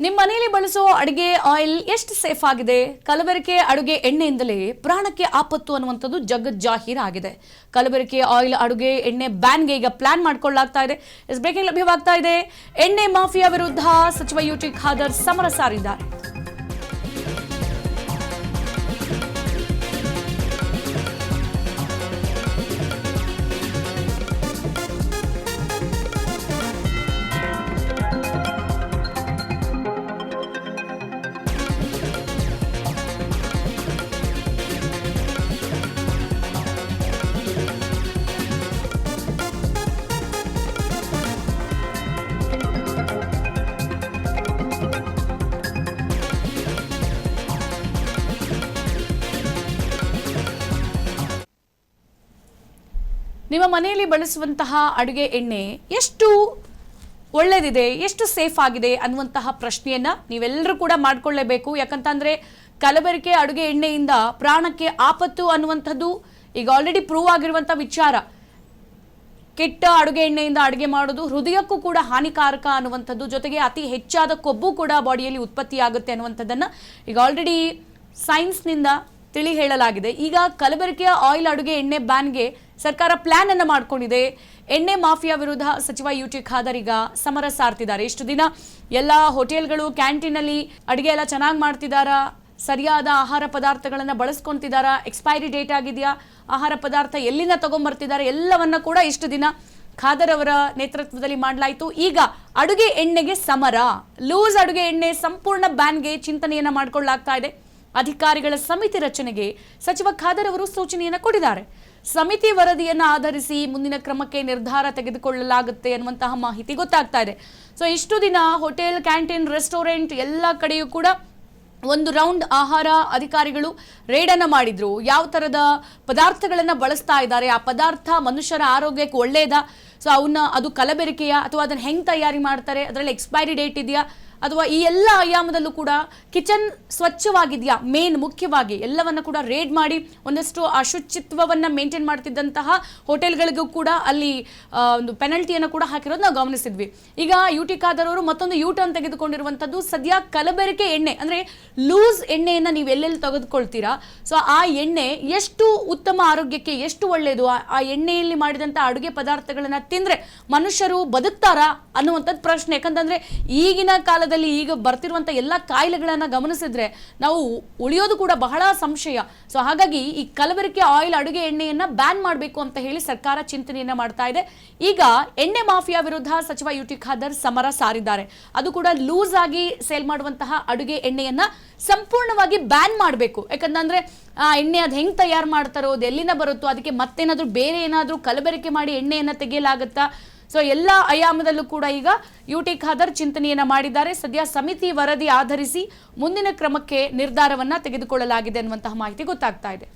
ನಿಮ್ಮ ಮನೆಯಲ್ಲಿ ಬಳಸೋ ಅಡುಗೆ ಆಯಿಲ್ ಎಷ್ಟು ಸೇಫ್ ಆಗಿದೆ? ಕಲಬೆರಕೆ ಅಡುಗೆ ಎಣ್ಣೆಯಿಂದಲೇ ಪ್ರಾಣಕ್ಕೆ ಆಪತ್ತು ಅನ್ನುವಂಥದ್ದು ಜಗಜ್ಜಾಹೀರಾಗಿದೆ. ಕಲಬೆರಕೆ ಆಯಿಲ್ ಅಡುಗೆ ಎಣ್ಣೆ ಬ್ಯಾನ್ಗೆ ಈಗ ಪ್ಲಾನ್ ಮಾಡಿಕೊಳ್ಳಲಾಗ್ತಾ ಇದೆ. ಬ್ರೇಕಿಂಗ್ ಲಭ್ಯವಾಗ್ತಾ ಇದೆ. ಎಣ್ಣೆ ಮಾಫಿಯಾ ವಿರುದ್ಧ ಸಚಿವ ಯುಟಿ ಖಾದರ್ ಸಮರ ಸಾರಿದ್ದಾರೆ. ನಿಮ್ಮ ಮನೆಯಲ್ಲಿ ಬಳಸುವಂತಹ ಅಡುಗೆ ಎಣ್ಣೆ ಎಷ್ಟು ಒಳ್ಳೆದಿದೆ, ಎಷ್ಟು ಸೇಫ್ ಆಗಿದೆ ಅನ್ನುವಂತಹ ಪ್ರಶ್ನೆಯನ್ನ ನೀವೆಲ್ಲರೂ ಕೂಡ ಮಾಡ್ಕೊಳ್ಳೇಬೇಕು. ಯಾಕಂತಂದ್ರೆ ಕಲಬೆರಕೆ ಅಡುಗೆ ಎಣ್ಣೆಯಿಂದ ಪ್ರಾಣಕ್ಕೆ ಆಪತ್ತು ಅನ್ನುವಂಥದ್ದು ಈಗ ಆಲ್ರೆಡಿ ಪ್ರೂವ್ ಆಗಿರುವಂತಹ ವಿಚಾರ. ಕೆಟ್ಟ ಅಡುಗೆ ಎಣ್ಣೆಯಿಂದ ಅಡುಗೆ ಮಾಡೋದು ಹೃದಯಕ್ಕೂ ಕೂಡ ಹಾನಿಕಾರಕ ಅನ್ನುವಂಥದ್ದು, ಜೊತೆಗೆ ಅತಿ ಹೆಚ್ಚಾದ ಕೊಬ್ಬು ಕೂಡ ಬಾಡಿಯಲ್ಲಿ ಉತ್ಪತ್ತಿಯಾಗುತ್ತೆ ಅನ್ನುವಂಥದ್ದನ್ನ ಈಗ ಆಲ್ರೆಡಿ ಸೈನ್ಸ್ನಿಂದ ತಿಳಿ ಹೇಳಲಾಗಿದೆ. ಈಗ ಕಲಬೆರಕೆಯ ಆಯಿಲ್ ಅಡುಗೆ ಎಣ್ಣೆ ಬ್ಯಾನ್ಗೆ ಸರ್ಕಾರ ಪ್ಲಾನ್ ಅನ್ನು ಮಾಡಿಕೊಂಡಿದೆ. ಎಣ್ಣೆ ಮಾಫಿಯಾ ವಿರುದ್ಧ ಸಚಿವ ಯುಟಿ ಖಾದರ್ ಈಗ ಸಮರ ಸಾರ್ತಿದ್ದಾರೆ. ಇಷ್ಟು ದಿನ ಎಲ್ಲ ಹೋಟೆಲ್ಗಳು ಕ್ಯಾಂಟೀನಲ್ಲಿ ಅಡುಗೆ ಎಲ್ಲ ಚೆನ್ನಾಗಿ ಮಾಡ್ತಿದ್ದಾರಾ, ಸರಿಯಾದ ಆಹಾರ ಪದಾರ್ಥಗಳನ್ನು ಬಳಸ್ಕೊಂತಿದ್ದಾರಾ, ಎಕ್ಸ್ಪೈರಿ ಡೇಟ್ ಆಗಿದೆಯಾ, ಆಹಾರ ಪದಾರ್ಥ ಎಲ್ಲಿಂದ ತಗೊಂಡ್ಬರ್ತಿದ್ದಾರೆ, ಎಲ್ಲವನ್ನ ಕೂಡ ಇಷ್ಟು ದಿನ ಖಾದರ್ ಅವರ ನೇತೃತ್ವದಲ್ಲಿ ಮಾಡಲಾಯಿತು. ಈಗ ಅಡುಗೆ ಎಣ್ಣೆಗೆ ಸಮರ, ಲೂಸ್ ಅಡುಗೆ ಎಣ್ಣೆ ಸಂಪೂರ್ಣ ಬ್ಯಾನ್ಗೆ ಚಿಂತನೆಯನ್ನ ಮಾಡಿಕೊಳ್ಳಲಾಗ್ತಾ ಇದೆ. ಅಧಿಕಾರಿಗಳ ಸಮಿತಿ ರಚನೆಗೆ ಸಚಿವ ಖಾದರ್ ಅವರು ಸೂಚನೆಯನ್ನು ಕೊಟ್ಟಿದ್ದಾರೆ. ಸಮಿತಿ ವರದಿಯನ್ನು ಆಧರಿಸಿ ಮುಂದಿನ ಕ್ರಮಕ್ಕೆ ನಿರ್ಧಾರ ತೆಗೆದುಕೊಳ್ಳಲಾಗುತ್ತೆ ಅನ್ನುವಂತಹ ಮಾಹಿತಿ ಗೊತ್ತಾಗ್ತಾ ಇದೆ. ಸೊ ಇಷ್ಟು ದಿನ ಹೋಟೆಲ್, ಕ್ಯಾಂಟೀನ್, ರೆಸ್ಟೋರೆಂಟ್ ಎಲ್ಲ ಕಡೆಯೂ ಕೂಡ ಒಂದು ರೌಂಡ್ ಆಹಾರ ಅಧಿಕಾರಿಗಳು ರೇಡನ್ನು ಮಾಡಿದ್ರು. ಯಾವ ಥರದ ಪದಾರ್ಥಗಳನ್ನು ಬಳಸ್ತಾ ಇದ್ದಾರೆ, ಆ ಪದಾರ್ಥ ಮನುಷ್ಯರ ಆರೋಗ್ಯಕ್ಕೆ ಒಳ್ಳೆಯದಾ, ಸೊ ಅದು ಕಲಬೆರಕೆಯ ಅಥವಾ ಅದನ್ನು ಹೆಂಗೆ ತಯಾರಿ ಮಾಡ್ತಾರೆ, ಅದರಲ್ಲಿ ಎಕ್ಸ್ಪೈರಿ ಡೇಟ್ ಇದೆಯಾ, ಅಥವಾ ಈ ಎಲ್ಲ ಆಯಾಮದಲ್ಲೂ ಕೂಡ ಕಿಚನ್ ಸ್ವಚ್ಛವಾಗಿದೆಯಾ, ಮುಖ್ಯವಾಗಿ ಎಲ್ಲವನ್ನ ಕೂಡ ರೇಡ್ ಮಾಡಿ ಒಂದಷ್ಟು ಅಶುಚಿತ್ವವನ್ನು ಮೇಂಟೈನ್ ಮಾಡ್ತಿದ್ದಂತಹ ಹೋಟೆಲ್ಗಳಿಗೂ ಕೂಡ ಅಲ್ಲಿ ಒಂದು ಪೆನಲ್ಟಿಯನ್ನು ಕೂಡ ಹಾಕಿರೋದು ನಾವು ಗಮನಿಸಿದ್ವಿ. ಈಗ ಯುಟಿ ಖಾದರ್ ಅವರು ಮತ್ತೊಂದು ಯೂ ಟರ್ನ್ ತೆಗೆದುಕೊಂಡಿರುವಂಥದ್ದು, ಸದ್ಯ ಕಲಬೆರಕೆ ಎಣ್ಣೆ ಅಂದರೆ ಲೂಸ್ ಎಣ್ಣೆಯನ್ನು ನೀವು ಎಲ್ಲೆಲ್ಲಿ ತೆಗೆದುಕೊಳ್ತೀರಾ, ಸೊ ಆ ಎಣ್ಣೆ ಎಷ್ಟು ಉತ್ತಮ ಆರೋಗ್ಯಕ್ಕೆ ಎಷ್ಟು ಒಳ್ಳೆಯದು, ಆ ಎಣ್ಣೆಯಲ್ಲಿ ಮಾಡಿದಂಥ ಅಡುಗೆ ಪದಾರ್ಥಗಳನ್ನು ತಿಂದರೆ ಮನುಷ್ಯರು ಬದುಕ್ತಾರಾ ಅನ್ನುವಂಥದ್ದು ಪ್ರಶ್ನೆ. ಯಾಕಂತಂದ್ರೆ ಈಗಿನ ಕಾಲದಲ್ಲಿ ಈಗ ಬರ್ತಿರುವಂತ ಎಲ್ಲ ಕಾಯಿಲೆಗಳನ್ನ ಗಮನಿಸಿದ್ರೆ ನಾವು ಉಳಿಯೋದು ಕೂಡ ಬಹಳ ಸಂಶಯ. ಸೊ ಹಾಗಾಗಿ ಈ ಕಲಬೆರಕೆ ಆಯಿಲ್ ಅಡುಗೆ ಎಣ್ಣೆಯನ್ನ ಬ್ಯಾನ್ ಮಾಡಬೇಕು ಅಂತ ಹೇಳಿ ಸರ್ಕಾರ ಚಿಂತನೆಯನ್ನ ಮಾಡ್ತಾ ಇದೆ. ಈಗ ಎಣ್ಣೆ ಮಾಫಿಯಾ ವಿರುದ್ಧ ಸಚಿವ ಯುಟಿ ಖಾದರ್ ಸಮರ ಸಾರಿದ್ದಾರೆ. ಅದು ಕೂಡ ಲೂಸ್ ಆಗಿ ಸೇಲ್ ಮಾಡುವಂತಹ ಅಡುಗೆ ಎಣ್ಣೆಯನ್ನ ಸಂಪೂರ್ಣವಾಗಿ ಬ್ಯಾನ್ ಮಾಡಬೇಕು. ಯಾಕಂತಂದ್ರೆ ಆ ಎಣ್ಣೆ ಅದು ಹೆಂಗ್ ತಯಾರು ಮಾಡ್ತಾರೋ, ಅದು ಎಲ್ಲಿಂದ ಬರುತ್ತೋ, ಅದಕ್ಕೆ ಮತ್ತೇನಾದ್ರೂ ಬೇರೆ ಏನಾದ್ರೂ ಕಲಬೆರಕೆ ಮಾಡಿ ಎಣ್ಣೆಯನ್ನ ತೆಗೆಯಲಾಗುತ್ತಾ, ಸೊ ಎಲ್ಲ ಆಯಾಮದಲ್ಲೂ ಕೂಡ ಈಗ ಯುಟಿ ಖಾದರ್ ಚಿಂತನೆಯನ್ನ ಮಾಡಿದ್ದಾರೆ. ಸದ್ಯ ಸಮಿತಿ ವರದಿ ಆಧರಿಸಿ ಮುಂದಿನ ಕ್ರಮಕ್ಕೆ ನಿರ್ಧಾರವನ್ನ ತೆಗೆದುಕೊಳ್ಳಲಾಗಿದೆ ಅನ್ನುವಂತಹ ಮಾಹಿತಿ ಗೊತ್ತಾಗ್ತಾ ಇದೆ.